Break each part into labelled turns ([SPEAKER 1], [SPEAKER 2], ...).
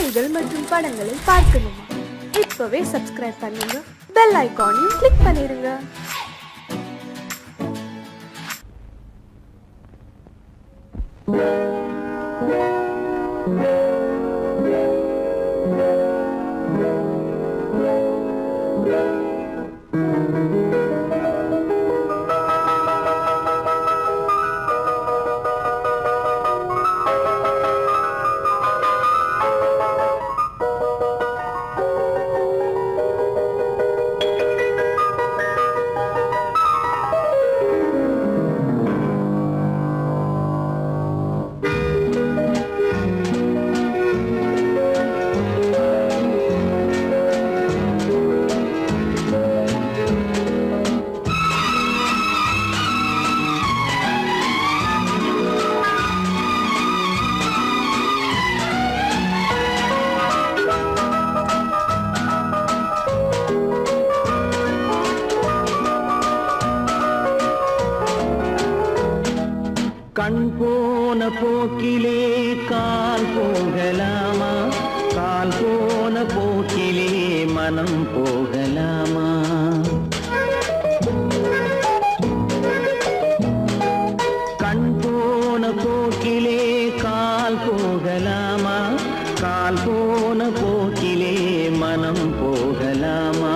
[SPEAKER 1] காணொளிகள் மற்றும் படங்களை பார்க்கணுமா? இப்பவே சப்ஸ்கிரைப் பண்ணுங்க, பெல் ஐகானையும் கிளிக் பண்ணிருங்க.
[SPEAKER 2] கண் போன போக்கிலே கால் போகலாமா? கால் போன போக்கிலே மனம் போகலாமா? கண் போன போக்கிலே கால் போகலாமா? கால் போன போக்கிலே மனம் போகலாமா?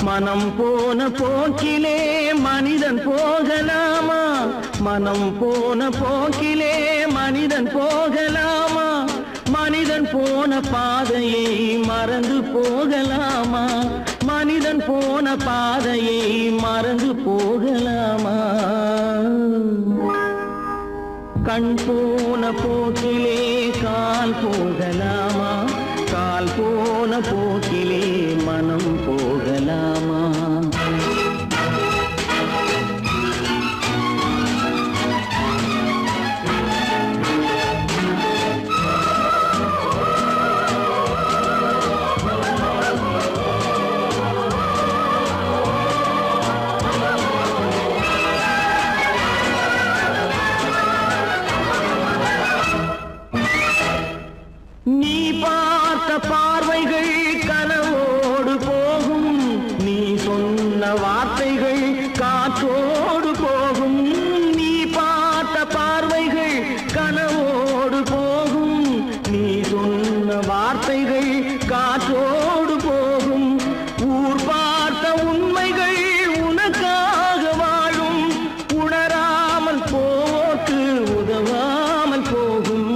[SPEAKER 2] மனம் போன போக்கிலே மனிதன் போகலாமா? மனம் போன போக்கிலே மனிதன் போகலாமா? மனிதன் போன பாதையை மறந்து போகலாமா? மனிதன் போன பாதையை மறந்து போகலாமா? கண் போன போக்கிலே கால் போகலாமா? கால் போன போக்கிலே மனம் போகலாமா? நீ பார்த்த பார்வைகள் கனவோடு போகும், நீ சொன்ன வார்த்தைகள் காற்றோடு போகும். நீ பார்த்த பார்வைகள் கனவோடு போகும், நீ சொன்ன வார்த்தைகள் காற்றோடு போகும். ஊர் பார்த்த உண்மைகள் உனக்காக வாழும், உணராமல் போக்கு உதவாமல் போகும்.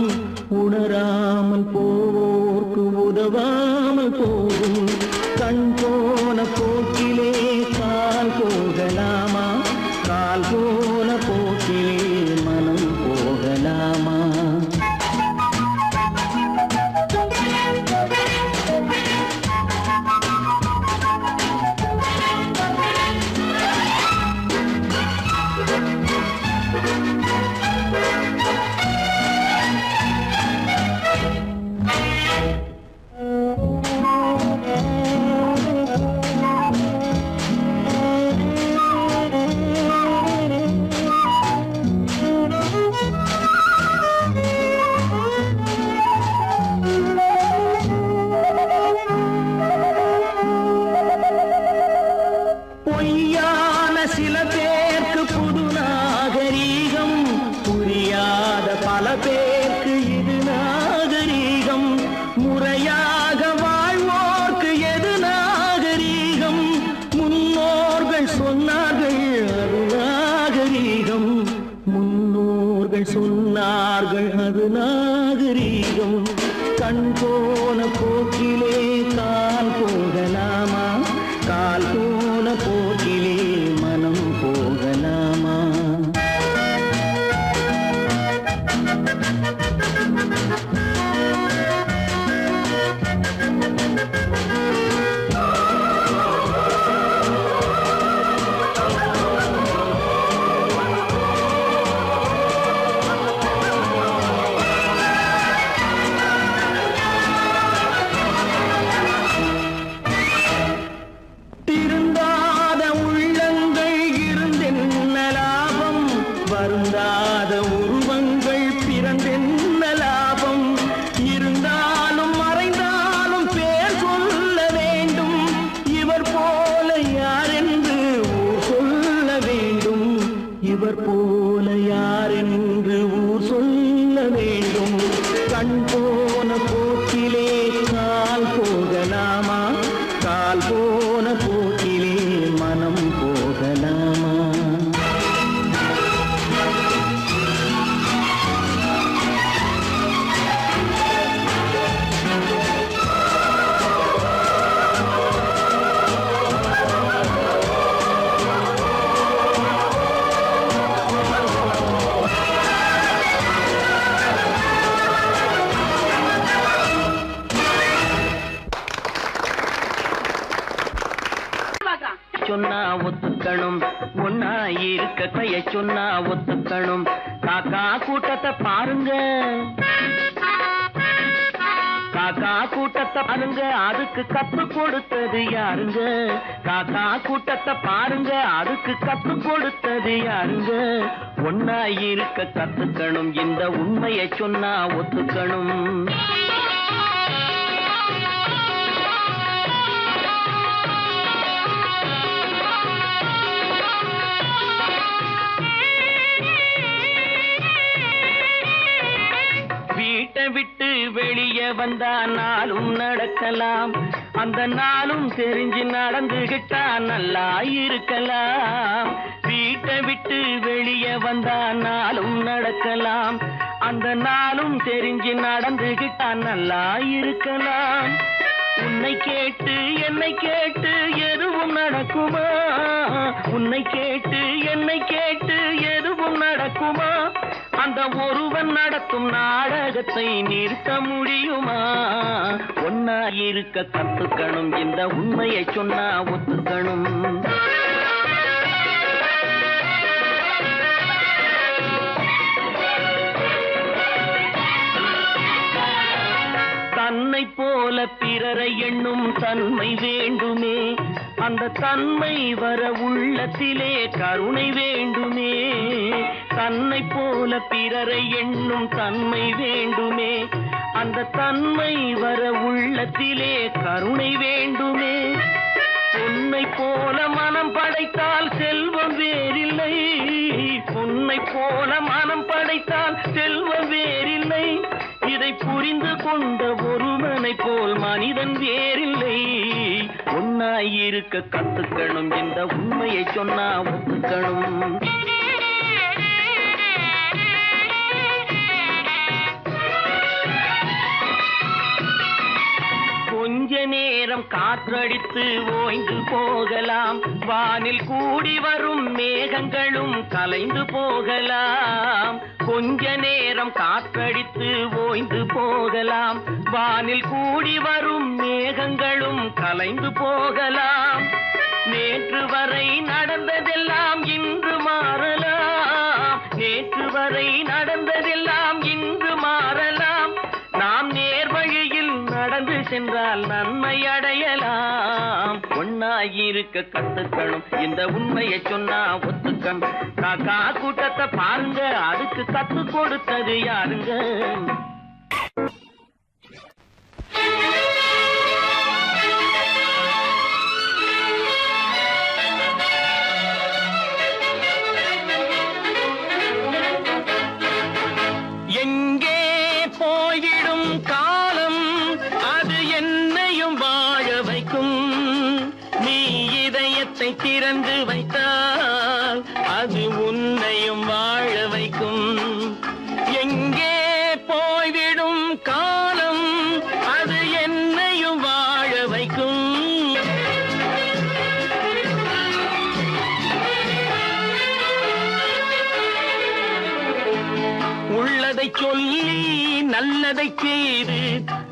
[SPEAKER 2] உணராமல் போவோர்க்கு உதவாமல் போகும். கண் போன போக்கிலே கால் போகலாமா? கால் போன போக்கிலே மனம் போகலாமா? பொய்யான சில பேருக்கு புது நாகரீகம், புரியாத பல பேருக்கு இது நாகரீகம். முறையாக வாழ்வோர்க்கு எது நாகரீகம்? முன்னோர்கள் சொன்னார்கள் அது நாகரீகம். முன்னோர்கள் சொன்னார்கள் அது நாகரீகம். கண் போன போக்கிலே கால் போகலாமா? கால் போன போக்கிலே மனம் போகலாமா? உருவங்கள் பிறந்தென்ன லாபம்? இருந்தாலும் மறைந்தாலும் சொன்னா ஒத்துக்கணும், ஒன்னா இருக்க கைய சொன்னா ஒத்துக்கணும். காக்கா கூட்டத்தை பாருங்க, காக்கா கூட்டத்தை பாருங்க, அதுக்கு கத்து கொடுத்தது யாருங்க? காக்கா கூட்டத்தை பாருங்க, அதுக்கு கத்து கொடுத்தது யாருங்க? ஒன்னா இருக்க கத்துக்கணும், இந்த உண்மையை சொன்னா ஒத்துக்கணும். வீட்டை விட்டு வெளியே வந்தா நாளும் நடக்கலாம், அந்த நாளும் தெரிஞ்சு நடந்துகிட்டா நல்லா இருக்கலாம். வீட்டை விட்டு வெளியே வந்தா நாளும் நடக்கலாம், அந்த நாளும் தெரிஞ்சு நடந்துகிட்டா நல்லா இருக்கலாம். உன்னை கேட்டு என்னை கேட்டு எதுவும் நடக்குமா? உன்னை கேட்டு என்னை கேட்டு எதுவும் நடக்குமா? அந்த ஒருவன் நடத்தும் நாடகத்தை நிறுத்த முடியுமா? ஒன்னா இருக்க கத்துக்கணும், இந்த உண்மையை சொன்னா ஒத்துக்கணும். தன்னை போல பிறரை எண்ணும் தன்மை வேண்டுமே, அந்த தன்மை வர உள்ளத்திலே கருணை வேண்டுமே. தன்னை போல பிறரை எண்ணும் தன்மை வேண்டுமே, அந்த தன்மை வர உள்ளத்திலே கருணை வேண்டுமே. பொன்னை போல மனம் படைத்தால் செல்வம் வேறில்லை, பொன்னை போல மனம் படைத்தால் செல்வம் வேறில்லை. இதை புரிந்து கொண்ட ஒருவனை போல் மனிதன் வேறில்லை. ஒன்னாய் இருக்க கத்துக்கணும், இந்த உண்மையை சொன்னா ஒத்துக்கணும். கொஞ்ச நேரம் காற்றடித்து ஓய்ந்து போகலாம், வானில் கூடி வரும் மேகங்களும் கலைந்து போகலாம். கொஞ்ச நேரம் காற்றடித்து ஓய்ந்து போகலாம், வானில் கூடி வரும் மேகங்களும் கலைந்து போகலாம். நேற்று வரை நடந்ததெல்லாம் இன்று மாறலாம், நேற்று வரை நடந்ததெல்லாம் இன்று மாறலாம். நாம் நேர் வழியில் நடந்து சென்றால் நன்மை அடையலாம். ஒன்னாயிருக்க கத்துக்கணும், இந்த உண்மையை சொன்னா ஒத்துக்கணும். காக்கா கூட்டத்தை பாருங்க, அதுக்கு கத்து கொடுத்தது யாருங்க? எங்கே போய்விடும் காலம், அது என்னையும் வாழ வைக்கும். நீ இதயத்தை திறந்து வைத்தால் அது உன்னையும் வாழ வைக்கும். எங்கே போய்விடும் காலம், அது என்னையும் வாழ வைக்கும். உள்ளதை சொல்லி நல்லதை செய்து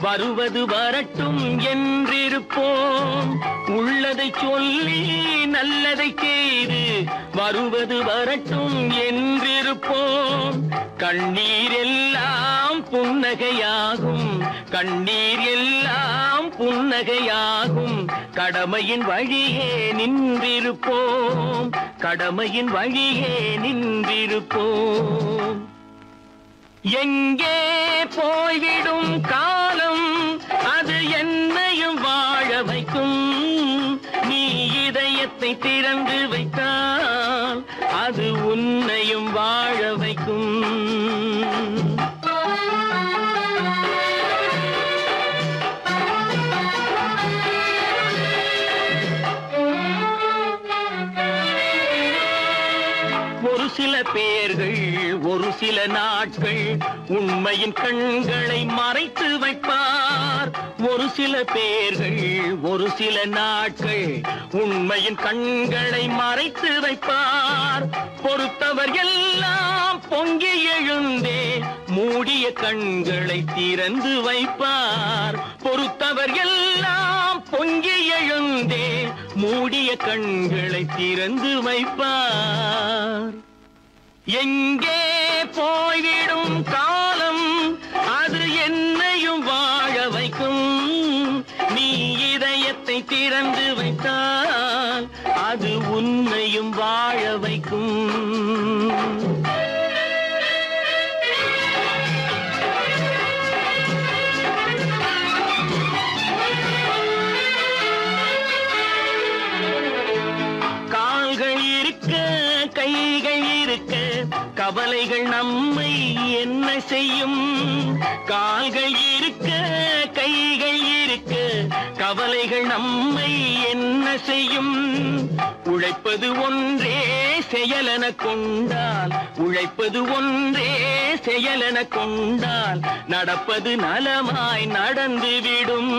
[SPEAKER 2] வருவது வரட்டும் என்றிருப்போம். உள்ளதை சொல்லி நல்லதை செய்து வருவது வரட்டும் என்றிருப்போம். கண்ணீர் எல்லாம் புன்னகையாகும், கண்ணீர் எல்லாம் புன்னகையாகும். கடமையின் வழியே நின்றிருப்போம், கடமையின் வழியே நின்றிருப்போம். எங்கே போய்விடும் காலம், அது என்னையும் வாழ வைக்கும். நீ இதயத்தை திறந்து வைத்தால் அது உன்னையும் வாழ வைக்கும். ஒரு சில பேர்கள் ஒரு சில நாட்கள் உண்மையின் கண்களை மறைத்து வைப்பார். ஒரு சில பேர்கள் ஒரு சில நாட்கள் உண்மையின் கண்களை மறைத்து வைப்பார். பொறுத்தவர் எல்லாம் பொங்கி எழுந்தே மூடிய கண்களை திறந்து வைப்பார். பொறுத்தவர் எல்லாம் பொங்கி எழுந்தே மூடிய கண்களை திறந்து வைப்பார். எங்கே போய்விடும் காலம் அது என்னையும் வாழ வைக்கும். நீ இதயத்தை திறந்து வைத்தால் அது உன்னையும் வாழ வைக்கும். கைகள் இருக்க கவலைகள் நம்மை என்ன செய்யும். கால்கள் இருக்க கைகள் இருக்க கவலைகள் நம்மை என்ன செய்யும். உழைப்பது ஒன்றே செயலென கொண்டால் உழைப்பது ஒன்றே செயலென கொண்டால் நடப்பது நலமாய் நடந்துவிடும்.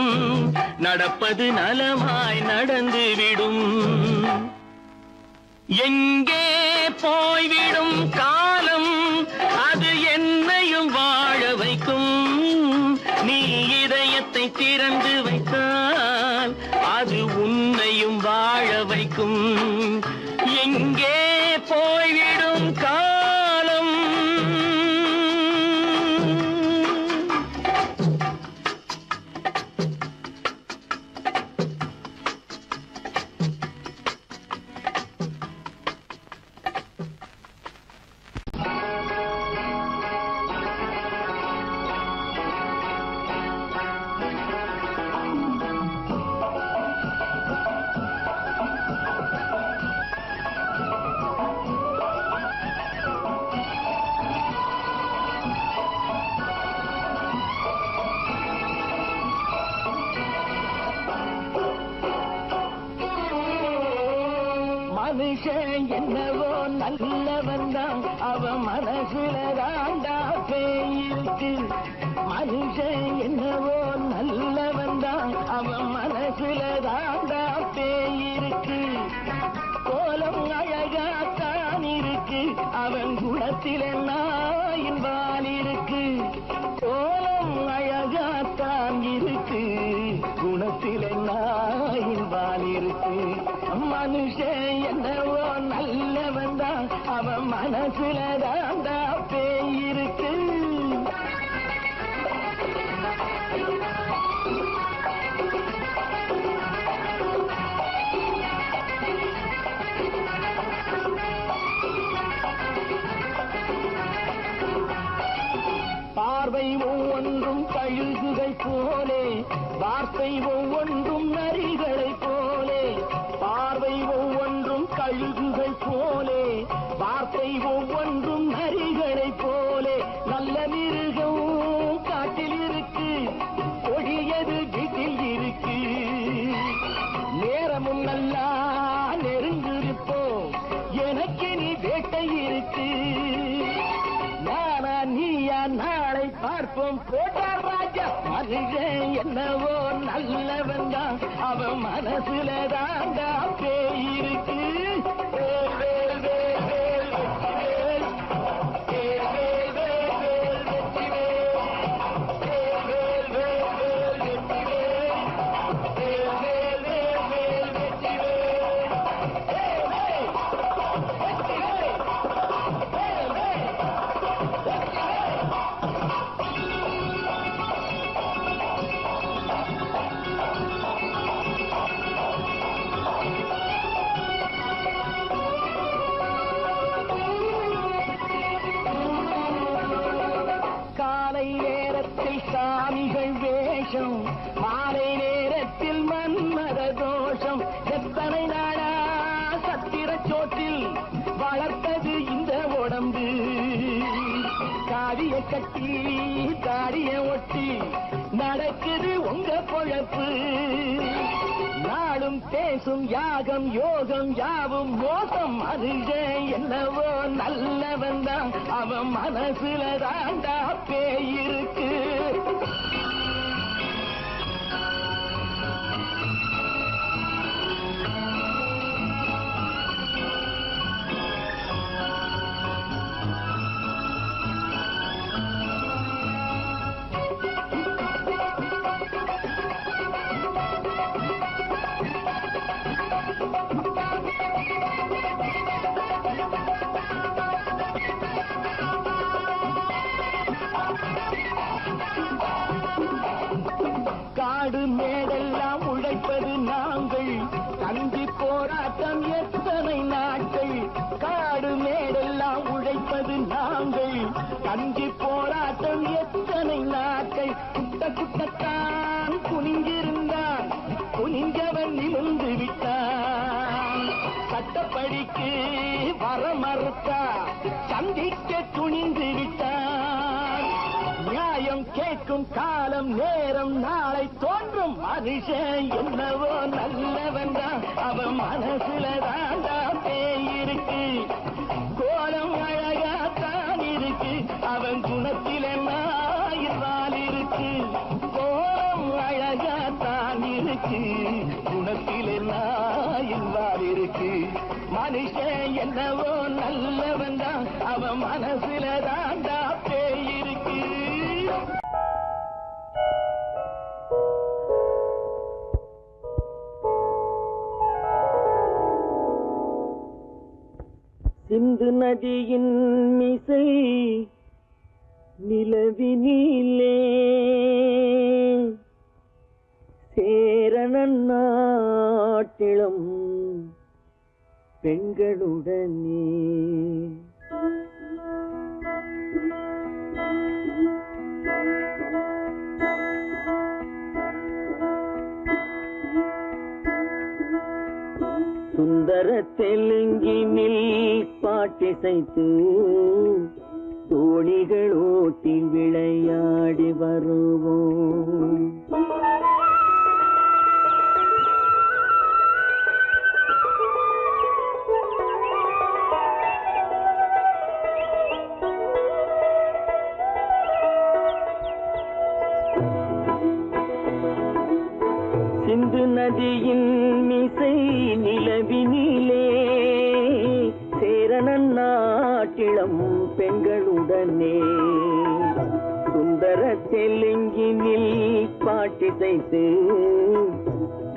[SPEAKER 2] நடப்பது நலமாய் நடந்துவிடும். எங்கே போய்விடும் காலம் அது என்னையும் வாழ வைக்கும். நீ இதயத்தை திறந்து வைத்தால் அது உன்னையும் வாழ வைக்கும். எங்கே போய்விடும் காலம். மனுஷன் என்னவோ நல்லவன் தான் அவன் மனசுல தாண்டா பேயிருக்கு. மனுஷன் என்னவோ நல்லவன் தான் அவன் மனசுல தாண்டா பேயிருக்கு. கோலம் அழகாத்தான் இருக்கு அவன் குணத்தில நாயின் வால் இருக்கு. கோலம் அழகாத்தான் இருக்கு குணத்தில நாயின் வால் இருக்கு. மனுஷன் என்னவோ நல்லவன் தான் அவன் மனசுல தாண்டா பேயிருக்கு. பார்வை ஒவ்வொன்றும் கழுகுகை போலே வார்த்தை ஒவ்வொன்றும் நரிகளை போலே. பார்வை ஒவ்வொன்றும் கழுகுகை போலே வார்த்தை ஒவ்வொன்றும் நரிகளை போலே. நல்ல மிருகம் காட்டில் இருக்கு கொடியது வீட்டில் இருக்கு. நேரமும் நல்லா நெருங்கிருப்போம் எனக்கு நீ வேட்டை இருக்கு. நானா நீயா நாளை பார்ப்போம் போட்டார் ராஜா. மனுஷன் என்னவோ நல்லவன் தான் அவன் மனசுல தாண்டா பேயிருக்கு. சாமிகள் வேஷம் மாலை நேரத்தில் மன்மத தோஷம். எத்தனை நாளா சத்திர சோற்றில் வளர்த்தது இந்த உடம்பு. காவிய கட்டி தாடிய ஒட்டி நடக்குது உங்க பொழப்பு. நாளும் பேசும் யாகம் யோகம் யாவும் மோசம். மனுஷன் என்னவோ நல்லவன் தான் அவன் மனசுல தாண்டா பேயிருக்கு. காடு மேடெல்லாம் உழைப்பது நாங்கள் கஞ்சி போராட்டம் எத்தனை நாட்கள் காடு மேடெல்லாம் உழைப்பது நாங்கள் கஞ்சி போராட்டம் எத்தனை நாட்கள் குட்ட குட்டத்தான் குனிஞ்சிருந்தான் குனிஞ்சவன் நிமிர்ந்து விட்டான் சட்டப்படிக்கு வர மறுத்தா சந்திக்க துணிந்து விட்டான் நியாயம் கேட்கும் காலம் நேரம் நாளை தோன்றும் மனுஷன் என்னவோ நல்லவன் தான் அவன் மனசுல தாண்டா பேயிருக்கு கோலம் அழகாத்தான் இருக்கு அவன் குணத்தில நாயிரால் இருக்கு கோலம் அழகாத்தான் இருக்கு குணத்தில நாயிரால் இருக்கு மனுஷன் என்னவோ நல்லவன் தான் அவன் மனசுல தாண்டா பேயிருக்கு. சிந்து நதியின் மிசை நிலவினிலே சேரணன் நாட்டிளம் பெண்களுடனே சுந்தர தெலுங்கினில் பாட்டிசைத்து தோணிகள் ஓட்டி விளையாடி வருவோம். சிந்து நதியின் மிசை நிலவினிலே சேரணன் நாட்டிளம் பெண்களுடனே சுந்தர தெலுங்கினில் பாட்டிசைத்து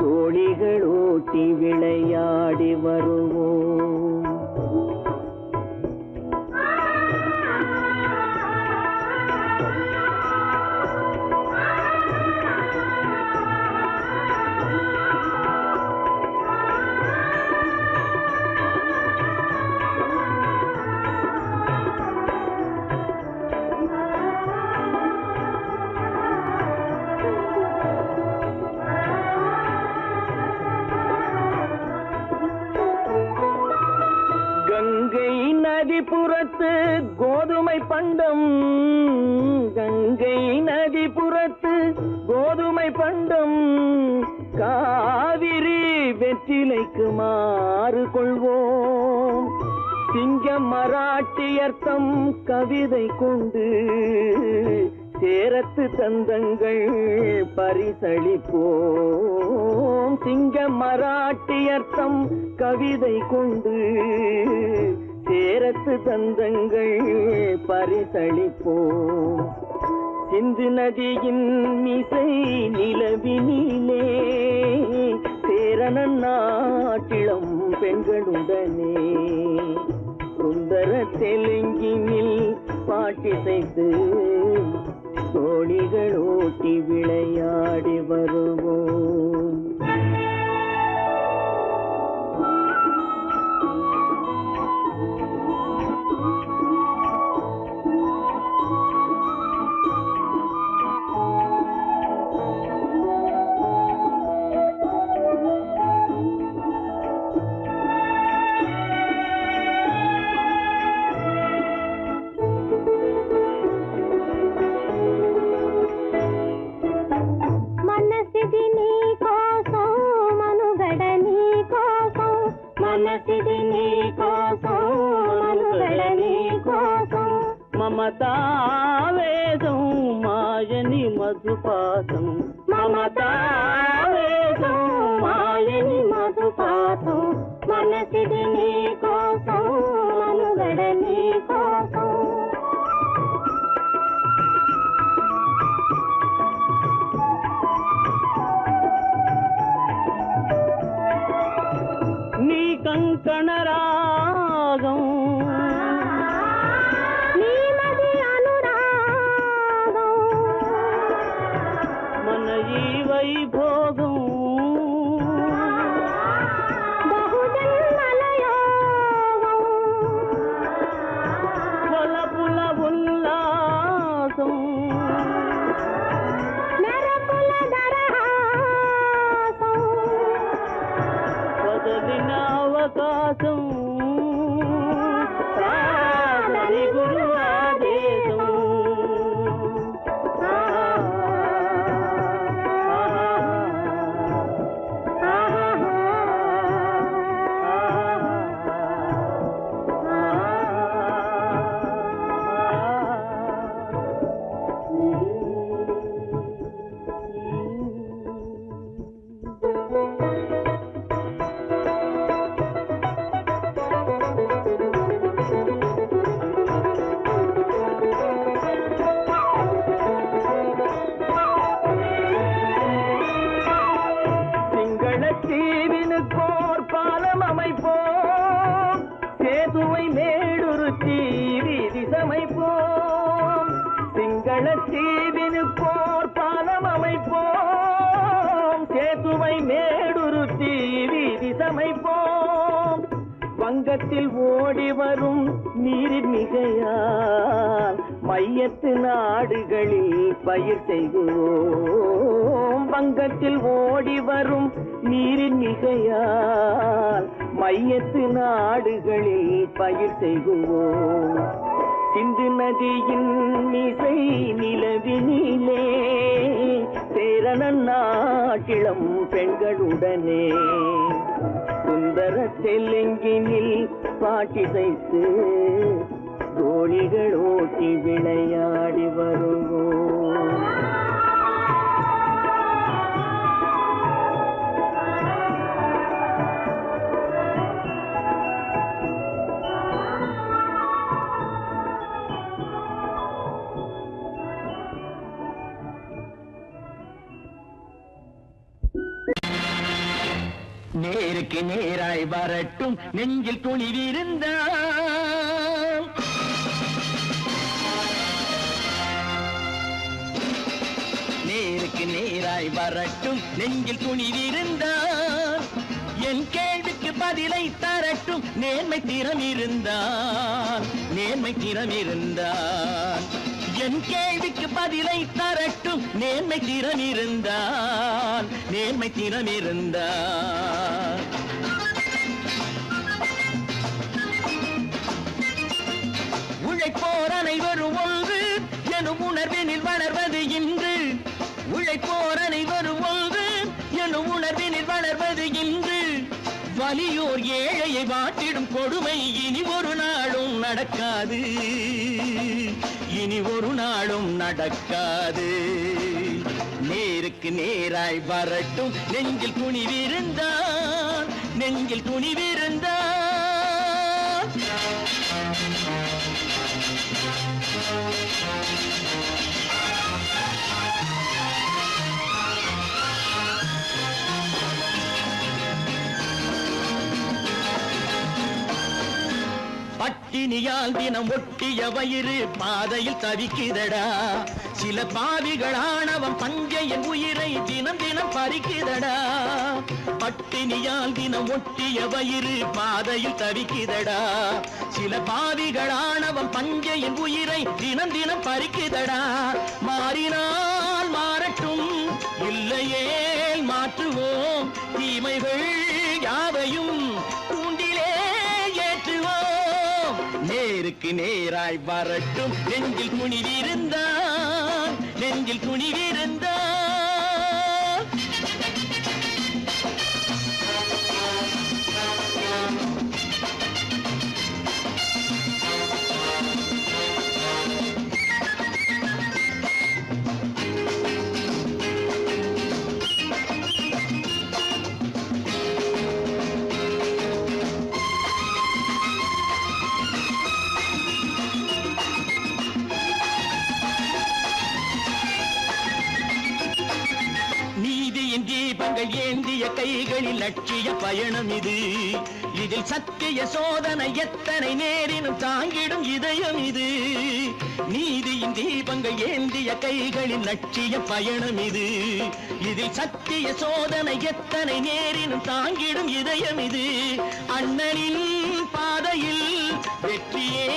[SPEAKER 2] தோணிகள் ஓட்டி விளையாடி வருவோம். கங்கை நதிபுறத்து கோதுமை பண்டம் கங்கை நதிபுறத்து கோதுமை பண்டம் காவிரி வெற்றிலைக்கு மாறு கொள்வோம். சிங்க மராட்டியர்த்தம் கவிதை கொண்டு சேரத்து தந்தங்கள் பரிசளிப்போம். சிங்க மராட்டியர்த்தம் கவிதை கொண்டு சேரத்து தந்தங்கள் பரிசளிப்போம். சிந்து நதியின் மிசை நிலவினிலே சேரணன் நாட்டிளம் பெண்களுடனே சுந்தர தெலுங்கினில் பாட்டிசைத்து தோணிகள் ஓட்டி விளையாடி வருவோம். మమతావేదం మాయని మధుపాతం మమతావేదం మాయని మధుపాతం మనసిది నీ కోసం మనుగడ నీ కోసం నీ కంకణ రాగం போகும் కొలపుల ఉల్లాసం వదలిన అవకాశం సాధని గురు ఆదేశం தீவினுக்கோர் பாலம் அமைப்போம் சேதுவை மேடுருத்தி வீதி சமைப்போம் சிங்கள தீவினுக்கோர் பாலம் அமைப்போம் சேதுவை மேடுருத்தி வீதி சமைப்போம் வங்கத்தில் ஓடி வரும் நீரின் மிகையால் மையத்து நாடுகளில் பயிர் செய்வோம் வங்கத்தில் ஓடி வரும் நீரின் மிகையால் மையத்து நாடுகளில் பயிர் செய்வோம் சிந்து நதியின் மிசை நிலவினிலே சேரணன் நாட்டிளம் பெண்களுடனே சுந்தர தெலுங்கினில் பாட்டிசைத்து தோழிகள் ஓட்டி விளையாடி வருவோம் நேருக்கு நேராய் வரட்டும் நெஞ்சில் துணிவிருந்தால் நேருக்கு நேராய் வரட்டும் நெஞ்சில் துணிவிருந்தால் என் கேள்விக்கு பதிலை தரட்டும் நேர்மை திறம் இருந்தால் என் கேள்விக்கு பதிலை தரட்டும் நேர்மை திறம் இருந்தால் உழைப்போர் அனைவரும் ஒன்று எனும் உணர்வினில் வளர்வது இன்று உழைப்போர் அனைவரும் ஒன்று எனும் உணர்வினில் வளர்வது இன்று வலியோர் ஏழையை வாட்டிடும் கொடுமை இனி ஒரு நாளும் நடக்காது நேருக்கு நேராய் வரட்டும் நெஞ்சில் துணிவிருந்தால் பட்டினியால் தினம் ஒட்டிய வயிறு பாதையில் தவிக்குதடா சில பாவிகள் ஆணவம் பஞ்சையின் உயிரை தினம் தினம் பறிக்குதடா பட்டினியால் தினம் ஒட்டிய வயிறு பாதையில் தவிக்குதடா சில பாவிகள் ஆணவம் பஞ்சையின் உயிரை தினம் தினம் பறிக்குதடா மாறினால் மாறட்டும் இல்லையே மாற்றுவோம் தீமைகள் யாவையும் தூண்டிலே ஏற்றுவோம் நேருக்கு நேராய் வரட்டும் நெஞ்சில் துணிவிருந்தால் தீபங்கள் ஏந்திய கைகளில் லட்சிய பயணம் இது. இதில் சத்திய சோதனை எத்தனை நேரினும் தாங்கிடும் இதயம் இது. நீதியின் தீபங்கள் ஏந்திய கைகளில் லட்சிய பயணம் இது. இதில் சத்திய சோதனை எத்தனை நேரினும் தாங்கிடும் இதயம் இது. அண்ணனின் பாதையில் வெற்றியே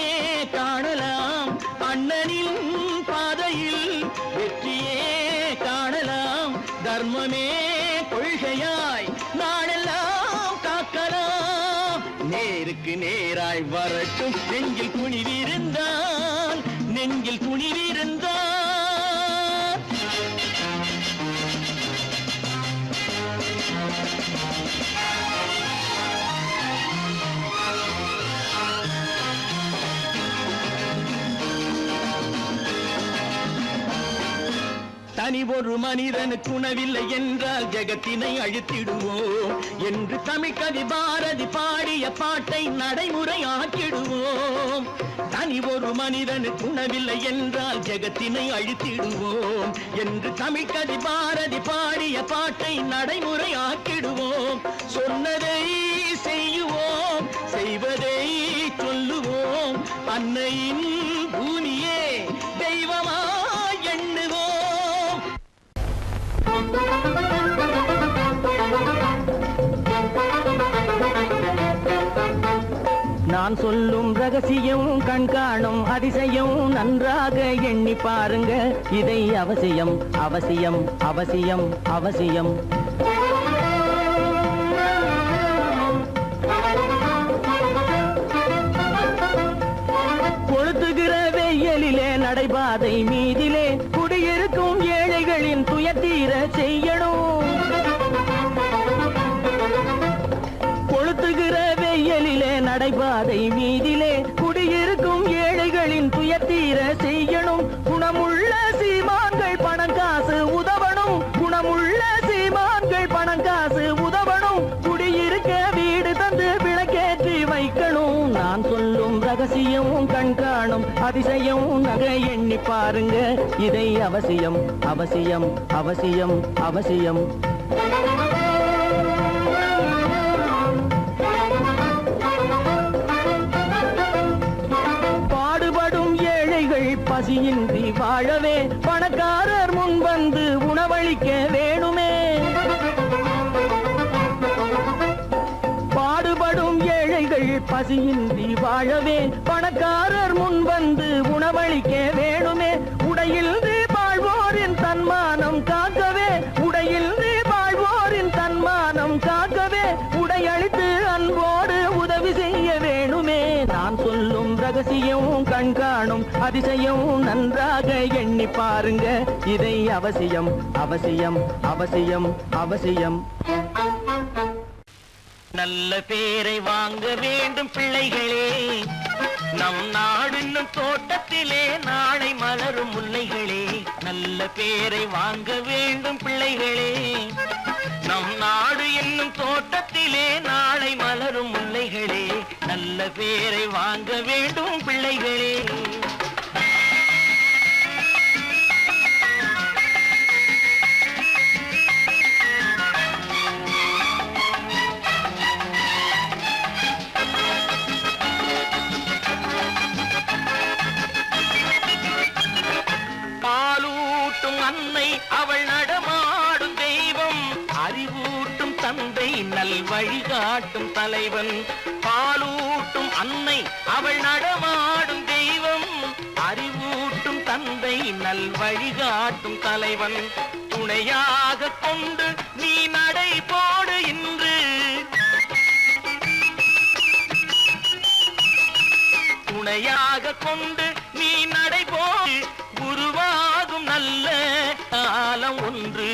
[SPEAKER 2] காணலாம், அண்ணனின் பாதையில் வெற்றியே காணலாம். தர்மமே கொள்கையாய் நாடெல்லாம் காக்கலாம். நேருக்கு நேராய் வரட்டும் நெஞ்சில் துணிவிருந்தால், நெஞ்சில் துணிவிருந்தால். தனி ஒரு மனிதனுக்கு உணவில்லை என்றால் ஜெகத்தினை அழித்திடுவோம் என்று தமிழ் கவி பாரதி பாடிய பாட்டை நடைமுறை ஆக்கிடுவோம். தனி ஒரு மனிதனுக்கு உணவில்லை என்றால் ஜெகத்தினை அழித்திடுவோம் என்று தமிழ் கவி பாரதி பாடிய பாட்டை நடைமுறை ஆக்கிடுவோம். சொன்னதை செய்யுவோம், செய்வதை சொல்லுவோம். அன்னையின் பூமியே தெய்வமா எண்ணுவோம். நான் சொல்லும் ரகசியம் கண்காணும் அதிசயம் நன்றாக எண்ணி பாருங்க. இதை அவசியம் அவசியம் அவசியம் அவசியம். கொளுத்துகிற வெயிலிலே நடைபாதை மீதிலே குடியிருக்கும் ஏழைகளின் துயத்தீர செய்யணும். கொளுத்துகிற வெயிலிலே நடைபாதை மீதிலே குடியிருக்கும் ஏழைகளின் துயத்தீர செய்யணும். குணமுள்ள சீமான்கள் பணம் காசு உதவணும், குணமுள்ள சீமான்கள் பணம் காசு உதவணும். குடியிருக்க வீடு தந்து விளக்கேற்றி வைக்கணும். நான் சொல்லும் ரகசியம் கண்காணும் அதிசயம் நகை எண்ணி பாருங்க. இதை அவசியம் அவசியம் அவசியம் அவசியம். பாடுபடும் ஏழைகள் பசியின்றி வாழவே பணக்காரர் முன் வந்து உணவளிக்க வேணுமே. பாடுபடும் ஏழைகள் பசியின்றி வாழவே பணக்காரர் முன் வந்து உணவளிக்க வேணுமே. உடையில் வாழ்வோரின் தன்மானம் காக்கவே, உடையில் வாழ்வோரின் தன்மானம் காக்கவே உடையளித்து அன்போடு உதவி செய்ய வேணுமே. நான் சொல்லும் ரகசியம் கண்காணும் அதிசயம் நன்றாக எண்ணி பாருங்க. இதை அவசியம் அவசியம் அவசியம் அவசியம். நல்ல பேரை வாங்க வேண்டும் பிள்ளைகளே, நம் நாடு என்னும் தோட்டத்திலே நாளை மலரும் முல்லைகளே. நல்ல பேரை வாங்க வேண்டும் பிள்ளைகளே, நம் நாடு என்னும் தோட்டத்திலே நாளை மலரும் முல்லைகளே. நல்ல பேரை வாங்க வேண்டும் பிள்ளைகளே. அன்னை அவள் நடமாடும் தெய்வம், அறிவூட்டும் தந்தை நல் வழிகாட்டும் தலைவன். பாலூட்டும் அன்னை அவள் நடமாடும் தெய்வம், அறிவூட்டும் தந்தை நல் வழிகாட்டும் தலைவன். துணையாக கொண்டு நீ நடை போடு இன்று, துணையாக கொண்டு நீ நடை போடு. குருவாகும் நல்ல காலம் ஒன்று,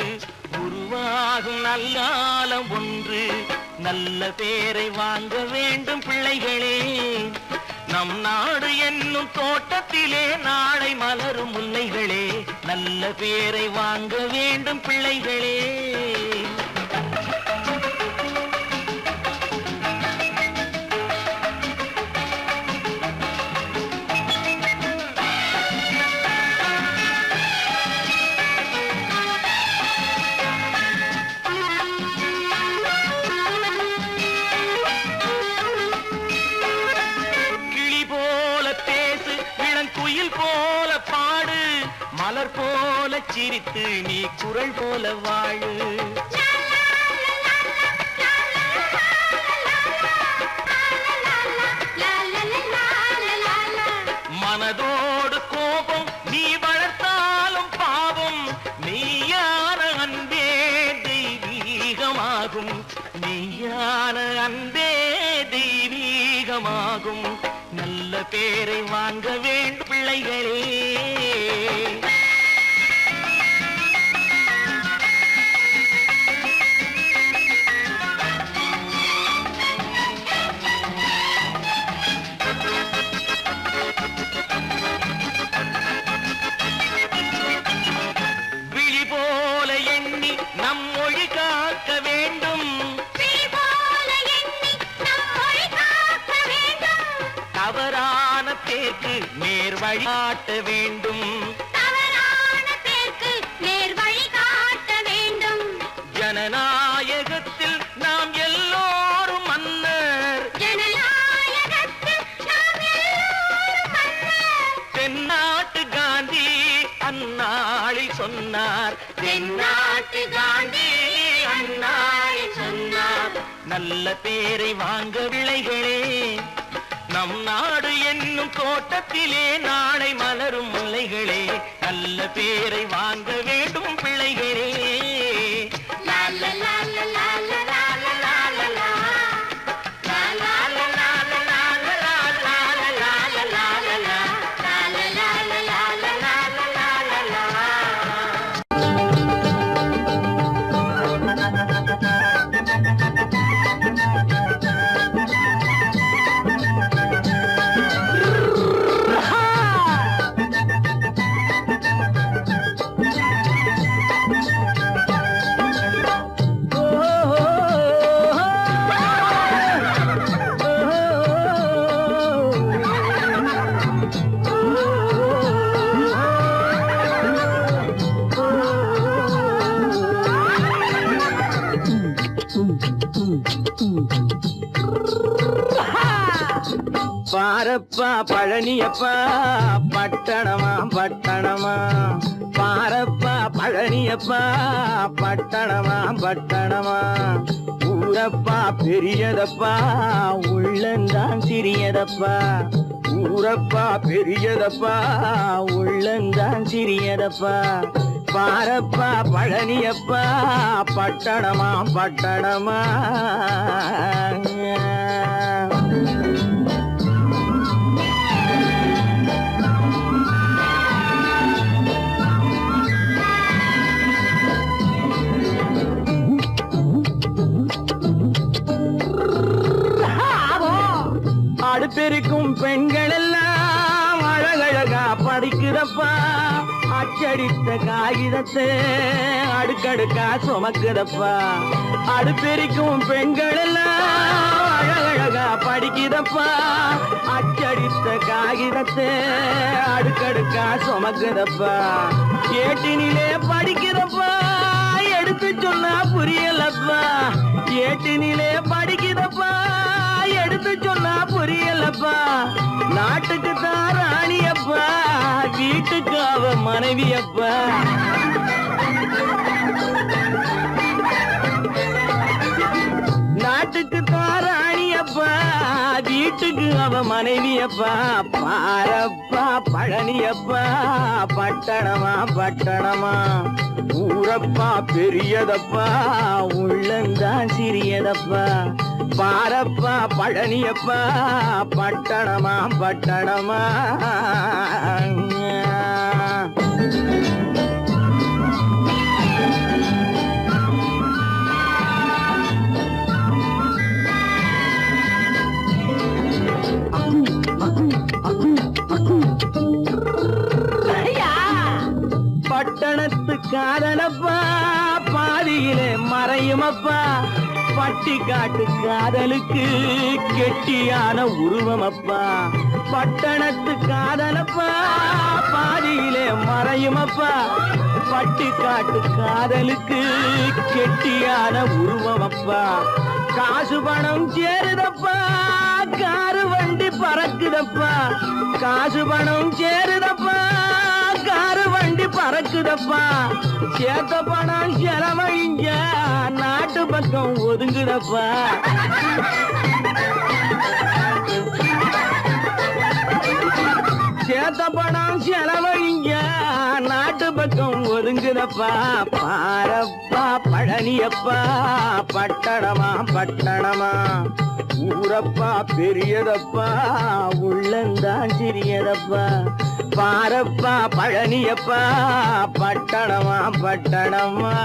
[SPEAKER 2] குருவாகும் நல்ல காலம் ஒன்று. நல்ல பேரை வாங்க வேண்டும் பிள்ளைகளே, நம் நாடு என்னும் தோட்டத்திலே நாளை மலரும் முல்லைகளே. நல்ல பேரை வாங்க வேண்டும் பிள்ளைகளே. சிரித்து நீ குரல் போல வாழு. மனதோடு கோபம் நீ வளர்த்தாலும் பாவம், மெய்யான அன்பே தெய்வீகமாகும். மெய்யான அன்பே தெய்வீகமாகும். நல்ல பேரை வாங்க வேண்டும் பிள்ளைகளே. விழி போல எண்ணி நம் மொழி காக்க வேண்டும். தவறான பேருக்கு நேர் வழி காட்ட வேண்டும். ஜனநாயகத்தில் நாம் எல்லோரும் மன்னர். தென்னாட்டு காந்தி அந்நாளில் சொன்னார். தென்னாட்டு காந்தி அந்நாளில் சொன்னார். நல்ல பேரை வாங்க விளைகளே. நம் நாடு என்னும் தோட்டத்திலே நாளை மலரும் முல்லைகளே. நல்ல பேரை வாங்க வேண்டும் பிள்ளைகளே. பாரப்பா பழனியப்பா பட்டணமா பட்டணமா. பாரப்பா பழனியப்பா பட்டணமா பட்டணமா. ஊரப்பா பெரியதப்பா உள்ளந்தான் சிறியதப்பா. ஊரப்பா பெரியதப்பா உள்ளந்தான் சிறியதப்பா. பாரப்பா பழனியப்பா பட்டணமா பட்டணமா. அடுப்பெருக்கும் பெண்கள் எல்லாம் அழகழகா படிக்கிறப்பா. அச்சடித்த காகிதத்தை அடுக்கடுக்கா சுமக்குதப்பா. அடுப்பெருக்கும் பெண்கள் எல்லாம் அழகழகா படிக்கிறப்பா. அச்சடித்த காகிதத்தை அடுக்கடுக்கா சுமக்குதப்பா. ஏட்டினிலே படிக்கிறப்பா எடுத்து சொன்னா புரியலப்பா. ஏட்டினிலே படிக்கிறப்பா எடுத்து சொன்னா புரியலப்பா. நாட்டுக்கு தான் ராணியப்பா வீட்டுக்கு அவ மனைவியப்பா. நாட்டுக்கு தான் ராணியப்பா வீட்டுக்கு அவ மனைவியப்பா. பாரப்பா பழனியப்பா பட்டணமா பட்டணமா. ஊரப்பா பெரியதப்பா உள்ளந்தான் சிறியதப்பா. பாரப்பா பழனியப்பா பட்டணமா பட்டணமா. பட்டணத்து காதலப்பா பாதியிலே மறையுமப்பா. பட்டி காட்டு காதலுக்கு கெட்டியான உருவமப்பா. பட்டணத்து காதலப்பா பாதியிலே மறையுமப்பா. பட்டி காட்டு காதலுக்கு கெட்டியான உருவமப்பா. காசு பணம் சேருதப்பா காரு வண்டி பறக்குதப்பா. காசு பணம் சேருதப்பா காரு வண்டி பறக்குதப்பா, சேத்த பணம் செலவழிஞ்ச நாட்டு பக்கம் ஒதுங்குதப்பா. சேத்த பணம் செலவழிஞ்ச நாட்டு பக்கம் ஒதுங்குதப்பா. பாரப்பா பழனியப்பா, பட்டணமா பட்டணமா, ஊரப்பா பெரியதப்பா, உள்ளந்தான் சிறியதப்பா. பாரப்பா பழனியப்பா, பட்டணமா பட்டணமா.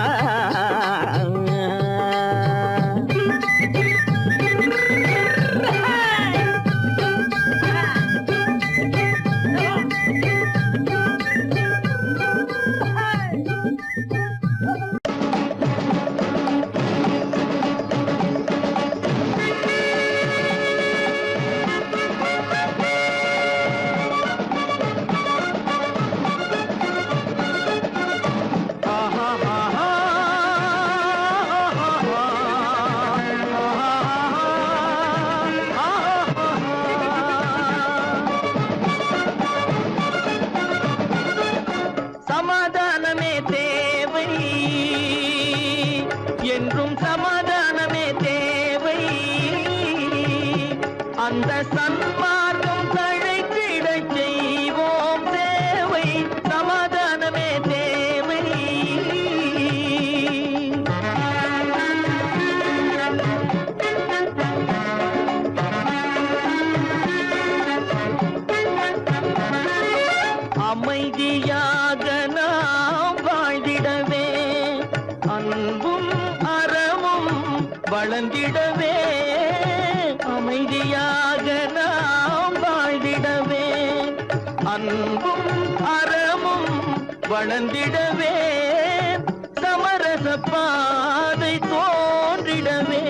[SPEAKER 2] சமாதானமே தேவை என்றும் சமாதானமே தேவை. அந்த சன்மார்க்கம் தழைத்திடச் செய்வோம் சேவை. சமாதானமே தேவை. அமைதியாக நாம் வாழ்ந்திடவே, அன்பும் அறமும் வளர்ந்திடவே. அமைதியாக நாம் வாழ்ந்திடவே, அன்பும் அறமும் வளர்ந்திடவே. சமரச பாதை தோன்றிடவே,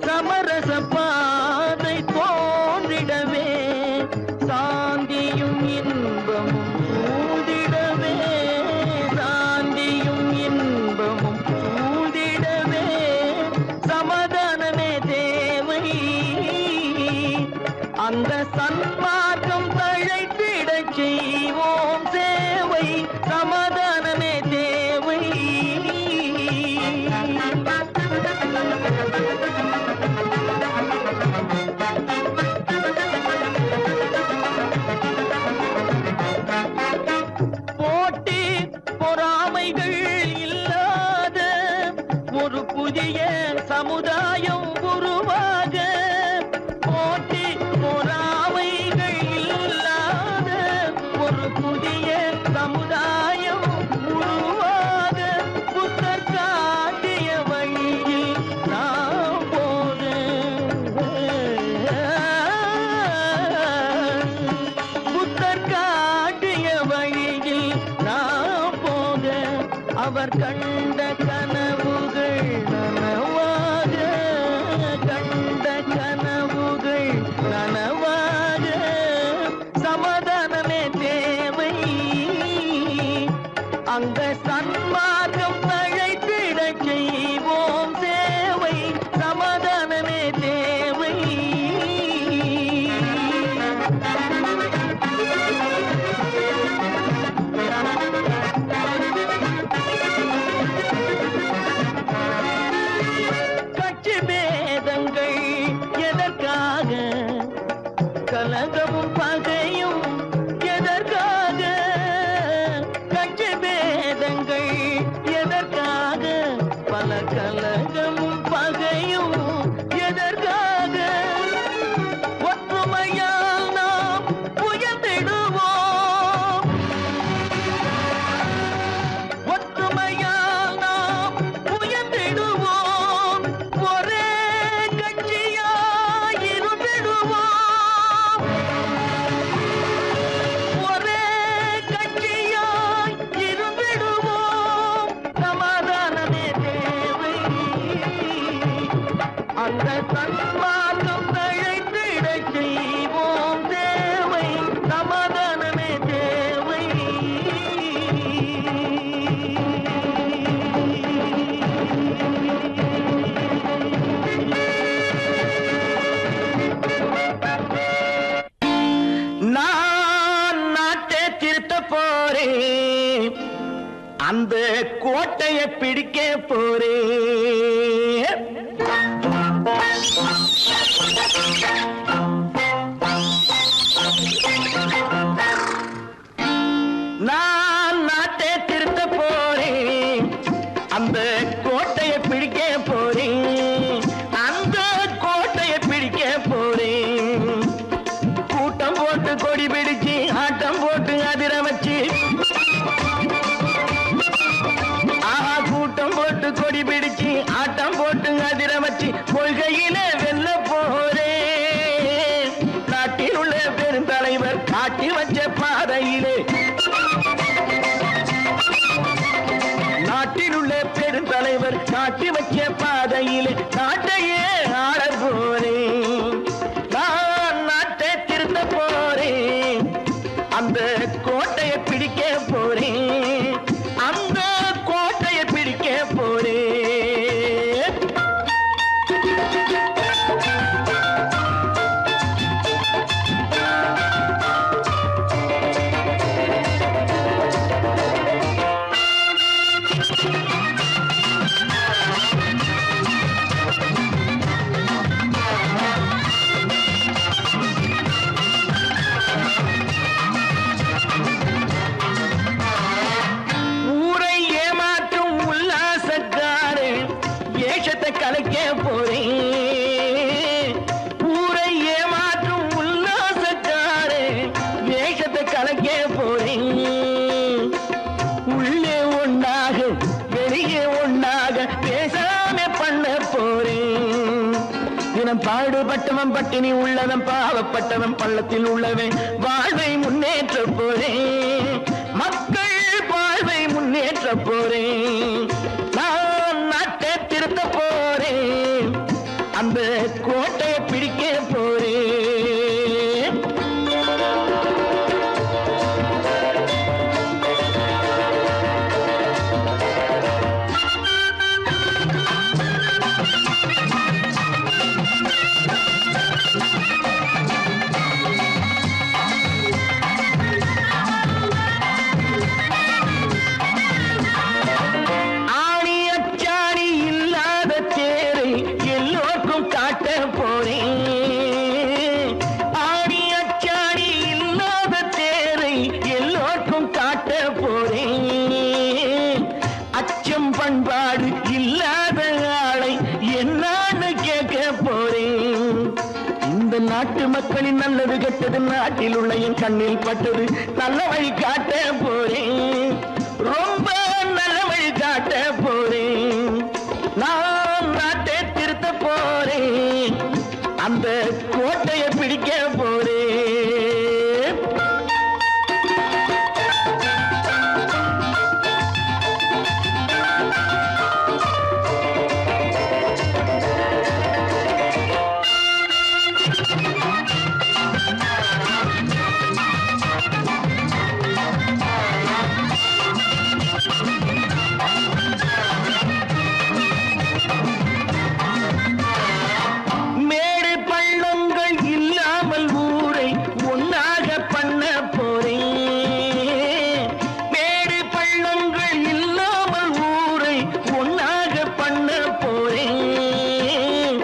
[SPEAKER 2] சமரச பாதை தோன்றிடவே. சாந்தியும் இன்பமும் சூழ்ந்திடவே, சாந்தியும் இன்பமும் சூழ்ந்திடவே. சமாதானமே தேவை. அந்த சன்மார்க்கம் தழைத்திடச் செய்வோம் சேவை. சமாதானமே தேவை. போட்டி பொறாமைகள் இல்லாத ஒரு புதிய சமுதாயம் உருவாக. போட்டி பொறாமைகள் இல்லாத ஒரு புதிய சமுதாயம் உருவாக. புத்தர் காட்டிய வழியில் நாம் போக, புத்தர் காட்டிய வழியில் நாம் போக. அவர் கண்ட கனவுகள் நனவாக, கண்ட கனவுகள் நனவாக. சமாதானமே தேவை. அங்க சன்மார்க்கம் தழைத்திடச் செய்வோம் சேவை. சமாதானமே தேவை. கட்சி பேதங்கள் எதற்காக, கலகமும் பகையும் எதற்காக. கட்சி பேதங்கள் எதற்காக, பல கலகமும் பகையும் எதற்காக. ஒற்றுமையால் நாம் உயர்ந்திடுவோம், ஒற்றுமையால் நாம் உயர்ந்திடுவோம். ஒரே கட்சியாய் இருந்திடுவோம், ஒரே கட்சியாய் இருந்திடுவோம். சமாதானமே தேவை. அந்த சன்மார்க்கம் தழைத்திடச் செய்வோம் தேவை. சமாதானமே தேவை. நான் நாட்டை திருத்த போறேன், கோட்டையை பிடிக்க போறேன். நான் நாட்டை திருத்த போறேன், அந்த கோட்டையை பிடிக்க போறேன், அந்த கோட்டையை பிடிக்க போறேன். கூட்டம் போட்டு கொடி பிடிச்சு ஆட்டம் போட்டு அதிர வச்சு, ஆஹா கூட்டம் போட்டு கொடி பிடிச்சு ஆட்டம் போட்டு அதிர வச்சு கொள்கையில வெல்ல போறேன். நாட்டில் உள்ள பெருந்தலைவர் காட்டி வச்ச பாதையிலே, நாட்டில் உள்ள பெருந்தலைவர் காட்டி வச்ச பாதையிலே நாட்டையே ஆள போறேன். நான் நாட்டை திருத்த போறேன், அந்த கோட்டையை பிடிக்க போறேன், அந்த கோட்டையை பிடிக்க போறேன். ஊரை ஏமாற்றும் உல்லாசக்காரு ஏஷத்தை கலைக்க போறேன். ஊரை ஏமாற்றும் உல்லாசக்காரு ஏஷத்தை கலைக்க போறேன். உள்ளே ஒண்ணாக வெளியே ஒண்ணாக பேசாம பண்ண போறேன். தினம் பாடுபட்டவன் பட்டினி உள்ளவன் பாவப்பட்டவன் பள்ளத்தில் உள்ளவன் வாழ்வை முன்னேற்ற போறேன். மக்கள் வாழ்வை முன்னேற்ற போறேன். நான் நாட்டை திருத்த போறேன், அந்த கோட்டையை பிடிக்க போறேன். ஆணி அச்சாணி இல்லாத தேரை எல்லோருக்கும் காட்ட போறேன். ஆணி அச்சாணி இல்லாத தேரை எல்லோருக்கும் காட்ட போறேன். அச்சம் பண்பாடு இல்லாத ஆளை என்னான்னு கேட்க போறேன். இந்த நாட்டு மக்களின் நல்லது கெட்டது நாட்டில் உள்ள என் கண்ணில் பட்டது நல்ல வழி காட்ட போறேன். ரொம்ப நல்ல வழி காட்ட போறேன். நான் நாட்டை திருத்த போறேன், அந்த கோட்டையை பிடிக்க போறேன். மேடு பள்ளங்கள் இல்லாமல் ஊரை ஒன்னாக பண்ண போறேன். மேடு பள்ளங்கள் இல்லாமல் ஊரை ஒன்னாக பண்ண போறேன்.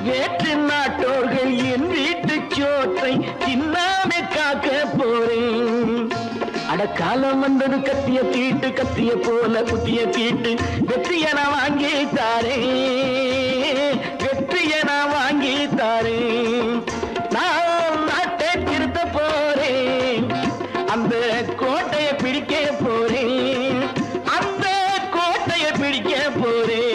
[SPEAKER 2] வேற்று நாட்டோர்கள் என் வீட்டு சோற்றை தின்னாமே காக்க போறேன். அடக்காலம் வந்தது கத்திய தீட்டு, கத்திய போல குத்திய தீட்டு வெற்றிய நான் வாங்கி தாரேன், வெற்றிய நான் வாங்கி தாரேன். நான் நாட்டை திருத்த போறேன், அந்த கோட்டையை பிடிக்க போறேன், அந்த கோட்டையை பிடிக்க போறேன்.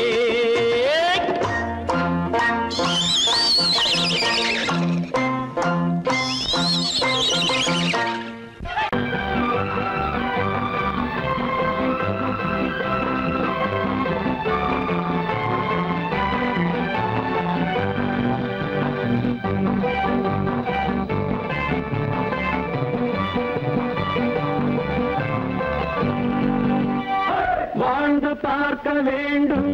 [SPEAKER 2] வாழ்ந்து பார்க்க வேண்டும்,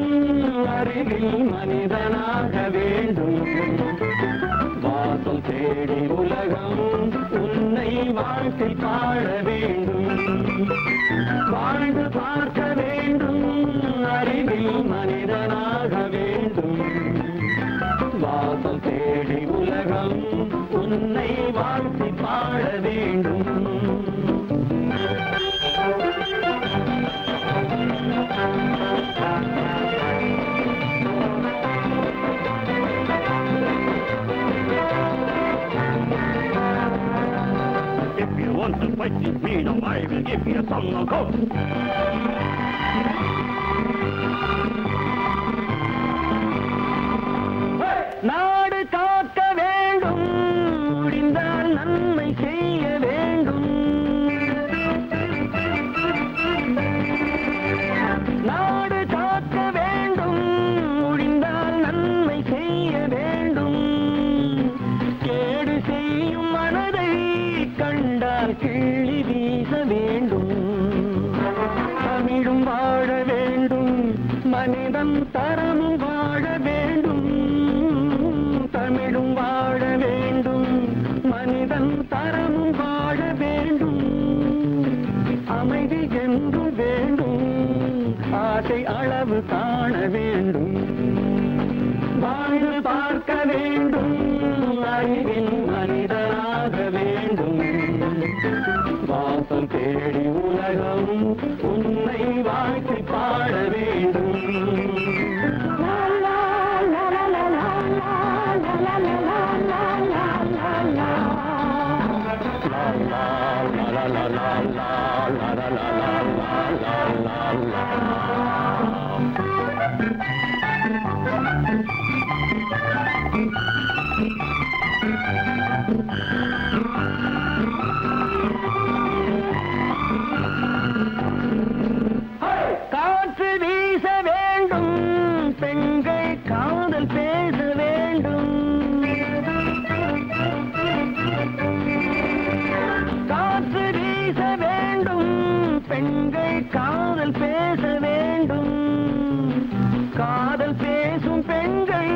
[SPEAKER 2] அறிவில் மனிதனாக வேண்டும். வாசல் தேடி உலகம் உன்னை வாழ்க்கை பாட வேண்டும். வாழ்ந்து பார்க்க வேண்டும், வாசல் தேடி உலகம் உன்னை வாழ்த்தி பாட வேண்டும். If you want to fight with me, now I will give you a song of hope. நாடு காக்க வேண்டும், முடிந்தால் நன்மை செய்ய வேண்டும். நாடு காக்க வேண்டும், முடிந்தால் நன்மை செய்ய வேண்டும். கேடு செய்யும் மனதை கண்டால் கிள்ளி வீச வேண்டும். தமிழும் வாழ வேண்டும், மனிதன் தரமும் வாழ வேண்டும். தமிழும் வாழ வேண்டும், மனிதன் தரமும் வாழ வேண்டும். அமைதி என்று வேண்டும், ஆசை அளவு காண வேண்டும். வாழ்ந்து பார்க்க வேண்டும், அறிவின் மனிதனாக வேண்டும். வாசம் தேடி உலகம் உன்னை வாழ்த்தி பாட வேண்டும். காற்று வீச வேண்டும், பெண்கள் காதல் பேச வேண்டும். காற்று வீச வேண்டும், பெண்கள் காதல் பேச வேண்டும். காதல் பேசும் பெண்கள்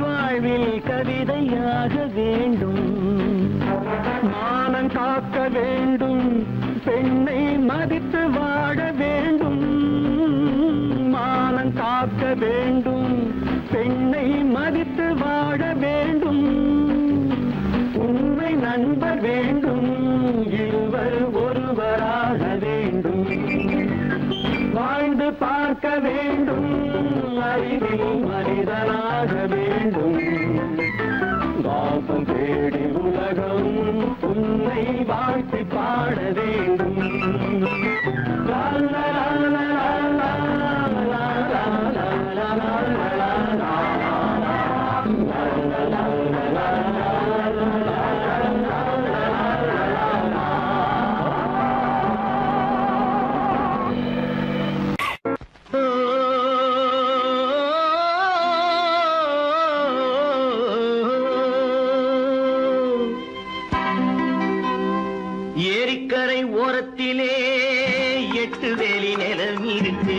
[SPEAKER 2] வாழ்வில் கவிதையாக வேண்டும். மானம் காக்க வேண்டும், பெண்ணை மதித்து வாழ வேண்டும். மானம் காக்க வேண்டும், பெண்ணை மதித்து வாழ வேண்டும். உண்மை நண்பர் வேண்டும், இருவர் ஒருவராக வேண்டும். வாழ்ந்து பார்க்க வேண்டும், அறிவில் மனிதனாக வேண்டும். வாசம் தேடி உலகம் உன்னை வாழ்த்தி பாட வேண்டும். லா லா லா லா லா லா லா லா லா. ஏரிக்கரை ஓரத்திலே 8 வேலி நிலம் இருக்கு.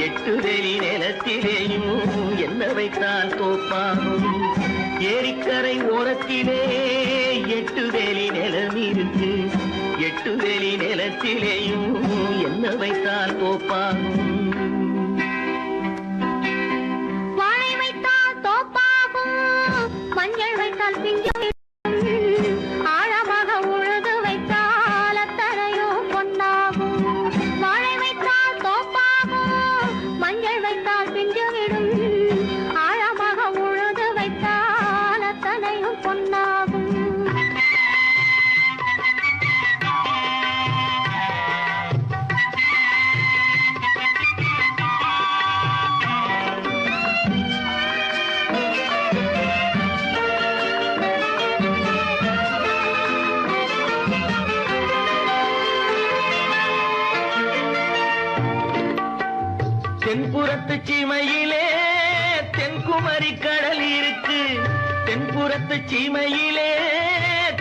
[SPEAKER 2] 8 வேலி நிலத்திலேயும் என்ன வைத்தால் தோப்பாகும். ஏரிக்கரை ஓரத்திலே 8 வேலி நிலம் இருக்கு. 8 வேலி நிலத்திலேயும் என்ன வைத்தால் தோப்பாகும்.
[SPEAKER 3] வாழை வைத்தால் தோப்பாகும், மஞ்சள் வைத்தால் பிஞ்சு. ஆழமாக உழுது வைத்தால் அத்தனையோ பொன்னாகும். வாழை வைத்தால் தோப்பாகும், மஞ்சள் வைத்தால் பிஞ்சுவிடும். ஆழமாக உழுது வைத்தால் அத்தனையும் பொன்னாகும்.
[SPEAKER 2] தென்புறத்து சீமையிலே தென்குமரி கடல் இருக்கு. தென்புறத்து சீமையிலே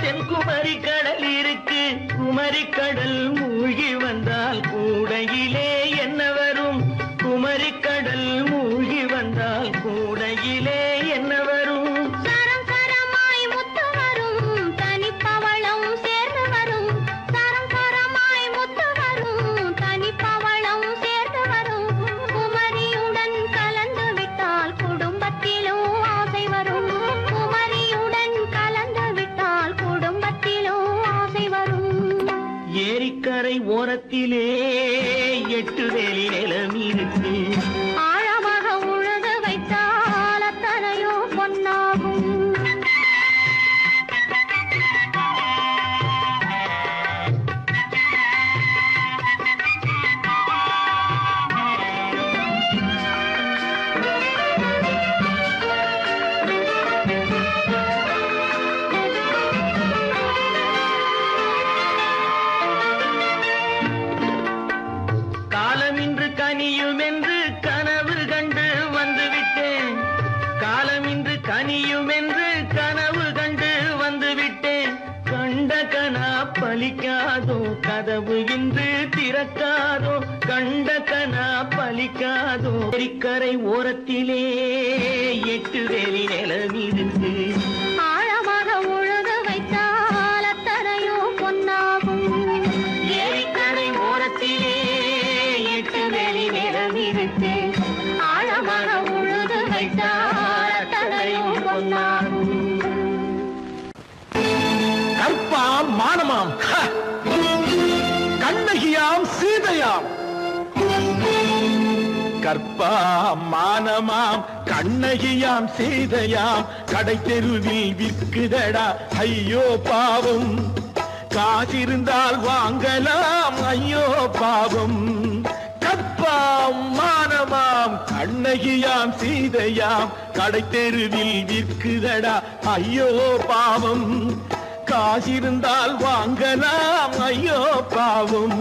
[SPEAKER 2] தென்குமரி கடல் இருக்கு. குமரி கடல் மூழ்கி வந்தால் கூடையிலே என்ன வரும். குமரி கடல் மூழ்கி வந்தால் கூடையிலே என்ன வரும்.
[SPEAKER 3] சரம் சரமாய் முத்து வரும், தனிப்பவளம் சேர்ந்து வரும். சரம் சரமாய் முத்து வரும், தனிப்பவளம் சேர்ந்து வரும். குமரியுடன் கலந்து விட்டால் குடும்பத்திலும் ஆசை வரும்.
[SPEAKER 2] ஓரத்திலே 8 வேலி நிலம் இருக்கு.
[SPEAKER 3] ஆழமாக உழுது வைத்தால் அத்தனையோ பொன்னாகும்.
[SPEAKER 2] காலம் இன்று கனியும் என்று கனவு கண்டு வந்துவிட்டேன். காலம் இன்று கனியும் என்று கனவு கண்டு வந்துவிட்டேன். கண்ட கனா பலிக்காதோ, கதவு இன்று திறக்காதோ. கண்ட கனா பலிக்காதோ. ஏரிக்கரை ஓரத்திலே 8 வேலி நிலம் இருக்கு.
[SPEAKER 3] ஆழமாக உழுது வைத்தால் அத்தனையோ பொன்னாகும்.
[SPEAKER 2] ஏரிக்கரை ஓரத்திலே 8 வேலி நிலம் இருக்கு.
[SPEAKER 3] ஆழமாக உழுது வைத்தால் அத்தனையோ பொன்னாகும்.
[SPEAKER 4] கற்பாம் மானமாம் கண்ணகியாம் சீதையாம். கற்பாம் மானமாம் கண்ணகியாம் சீதையாம் கடை தெருவில் விற்குதடா ஐயோ பாவம். காசிருந்தால் வாங்கலாம் ஐயோ பாவம். கற்பாம் மானமாம் கண்ணகியாம் சீதையாம் கடை தெருவில் விற்குதடா ஐயோ பாவம். காசிருந்தால் வாங்கலாம் ஐயோ பாவம்.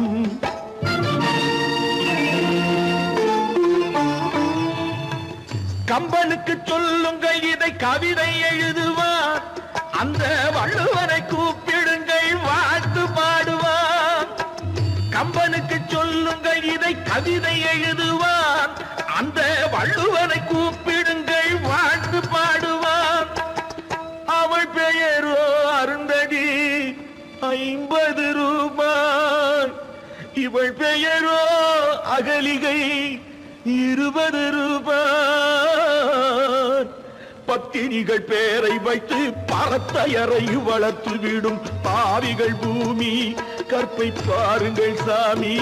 [SPEAKER 4] கம்பனுக்கு சொல்லுங்கள் இதை கவிதை எழுதுவார். அந்த வள்ளுவனை கூப்பிடுங்கள் வாழ்த்து பாடுவார். கம்பனுக்கு சொல்லுங்கள் இதை கவிதை எழுதுவார். அந்த வள்ளுவனை கூப்பிடுங்கள் வாழ்த்து பாடுவார். அவள் பெயரோ அருந்ததி 50 ரூபாய். இவள் பெயரோ அகலிகை 20 ரூபாய். பத்தினிகள் பேரை வைத்து பரத்தையரை வளர்த்து விடும் பாவிகள் பூமி. கற்பை பாருங்கள் சாமி.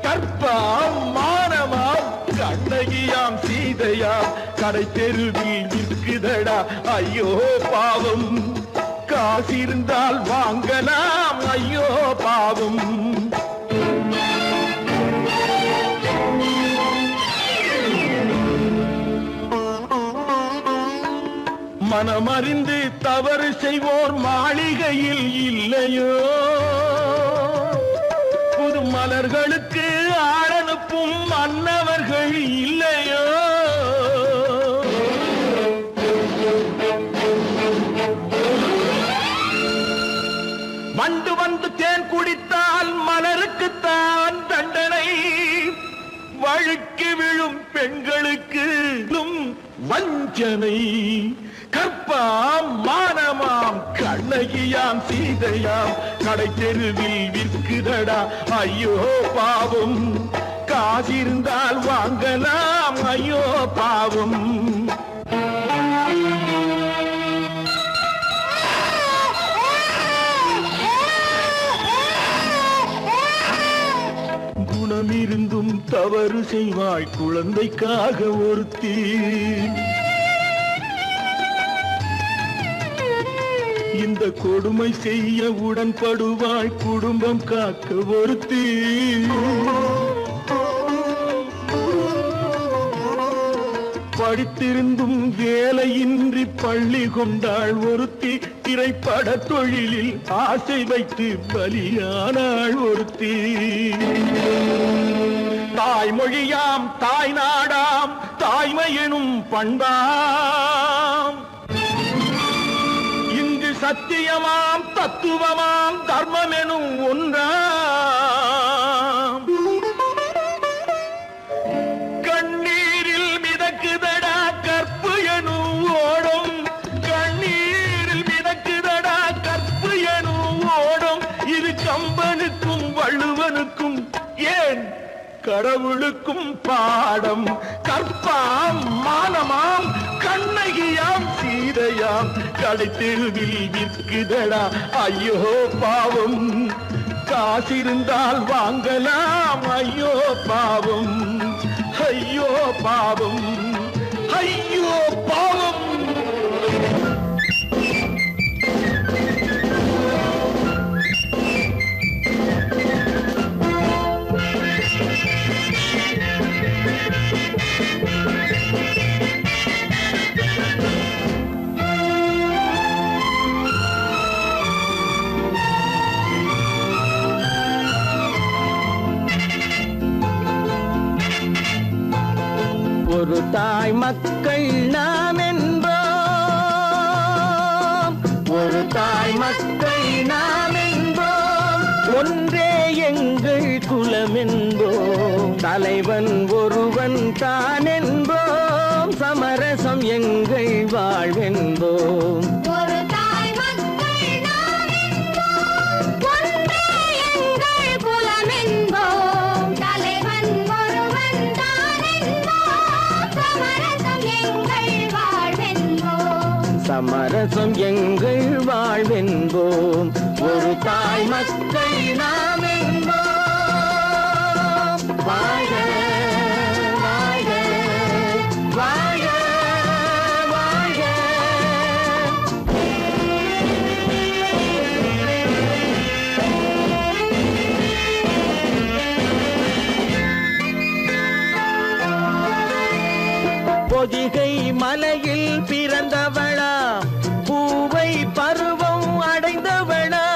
[SPEAKER 4] கற்பாம் மானமாம் கண்ணகியாம் சீதையாம் கடை தெருவில் விற்குதடா ஐயோ பாவம். காசிருந்தால் வாங்கலாம் ஐயோ பாவம். மனமறிந்து தவறு செய்வோர் மாளிகையில் இல்லையோ. புது மலர்களுக்கு ஆளனுப்பும் மன்னவர்கள் இல்லையோ. வண்டு வந்து தேன் குடித்தால் மலருக்குத்தான் தண்டனை. வழுக்கி விழும் பெண்களுக்கு வஞ்சனை. கற்பாம் மானமாம் கண்ணகியாம் சீதையாம் கடை தெருவில் விற்குதடா ஐயோ பாவம். காசிருந்தால் வாங்கலாம் ஐயோ பாவம். குணமிருந்தும் தவறு செய்வாய் குழந்தைக்காக ஒருத்தி. இந்த கொடுமை செய்ய உடன்படுவாய் குடும்பம் காக்க ஒருத்தி. படித்திருந்தும் வேலையின்றி பள்ளி கொண்டாள் ஒருத்தி. திரைப்பட தொழிலில் ஆசை வைத்து பலியானாள் ஒருத்தி. தாய்மொழியாம் தாய் நாடாம் தாய்மை எனும் பண்பாம். இங்கு சத்தியமாம் தத்துவமாம் தர்மம் எனும் ஒன்றாம். கண்ணீரில் மிதக்குதடா கற்பு எனும் ஓடும். கண்ணீரில் மிதக்குதடா கற்பு எனும் ஓடும். இது கம்பனுக்கும் வள்ளுவனுக்கும் ஏன் கடவுளுக்கும் பாடம். கற்பாம் மானமாம் கண்ணகியாம் சீதையாம் கடை தெருவில் விற்குதடா ஐயோ பாவம். காசிருந்தால் வாங்கலாம். ஐயோ பாவம், ஐயோ பாவம், ஐயோ பாவம். ஒரு தாய் மக்கள் நாம் என்போம், ஒரு தாய் மக்கள் நாம் என்போம், ஒன்றே எங்கள் குலம் என்போம், தலைவன் ஒருவன் தான் என்போம், சமரசம் எங்கள் வாழ்வென்போம்.
[SPEAKER 3] ஒரு தாய் மக்கள் நாம் என்போம், ஒன்றே எங்கள் குலம் என்போம், தலைவன் ஒருவன் தான் என்போம், சமரசம் எங்கள் வாழ்வென்போம்.
[SPEAKER 2] சமரசம் எங்கள் வாழ்வென்போம். ஒரு தாய் மக்கள் நாம் என்போம். வாழ்க வாழ்க வாழ்க வாழ்க. பொதிகை மலையில் பிறந்தவளா, பூவை பருவம் அடைந்தவளா,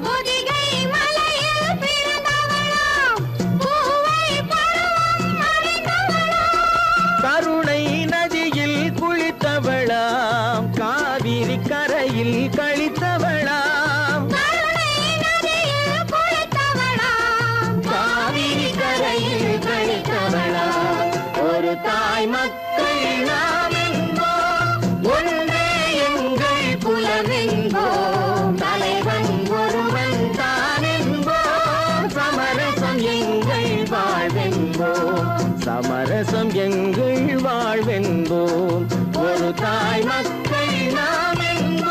[SPEAKER 3] பொதிகை மலையில் பிறந்தவளாம், பூவை பருவம் அடைந்தவளாம்,
[SPEAKER 2] கருணை நதியில் குளித்தவளாம், காவிரி கரையில் கழித்தவளாம்,
[SPEAKER 3] கருணை நதியில் குளித்தவளாம்,
[SPEAKER 2] காவிரி கரையில் கழித்தவளாம். ஒரு தாய் மக்கள் நாம் என்போம், ஒன்றே எங்கள் குலம் என்போம், தலைவன் ஒருவன் தான் என்போம், சமரசம் எங்கள் வாழ்வென்போம், சமரசம் எங்கள் வாழ்வென்போம். ஒரு தாய் மக்கள் நாம் என்போம்.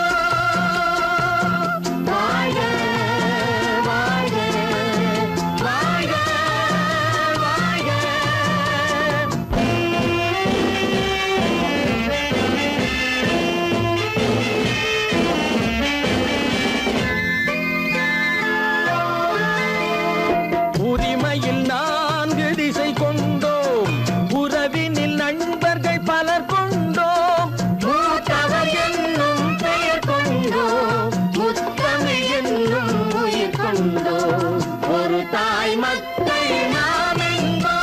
[SPEAKER 2] வாழ்க வாழ்க வாழ்க வாழ்க. உரிமையில் 4 திசை கொண்டோம், உறவினில் நண்பர்கள் பலர் கொண்டோம், மூத்தவர் என்னும் பெயர் கொண்டோம், முத்தமிழ் என்னும் உயிர் கொண்டோம். ஒரு தாய் மக்கள் நாம் என்போம்.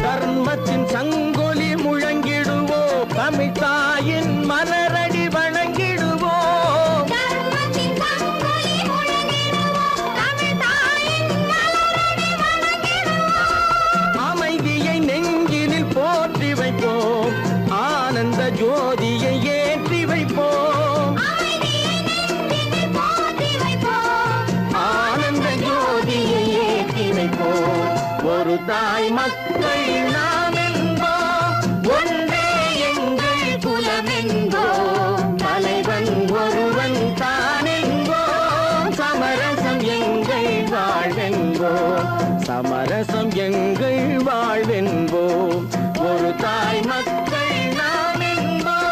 [SPEAKER 2] தர்மத்தின் சங்கொலி முழங்கிடுவோம், தமிழ் தாயின் மலரடி வணங்கிடுவோம்,
[SPEAKER 3] தர்மத்தின் சங்கொலி முழங்கிடுவோம், தமிழ் தாயின் மலரடி வணங்கிடுவோம்,
[SPEAKER 2] அமைதியை நெஞ்சினில் போற்றி வைப்போம், ஆனந்த ஜோதியை ஏற்றி வைப்போம்,
[SPEAKER 3] அமைதியை நெஞ்சினில் போற்றி வைப்போம்,
[SPEAKER 2] ஆனந்த ஜோதியை ஏற்றி வைப்போம். ஒரு தாய் மக்கள் நாம் என்போம், ஒன்றே எங்கள் குலம் என்போம், தலைவன் ஒருவன் தான் என்போம், சமரசம் எங்கள் வாழ்வென்போம், சமரசம் எங்கள் வாழ்வென்போம். ஒரு தாய் மக்கள் நாம் என்போம்.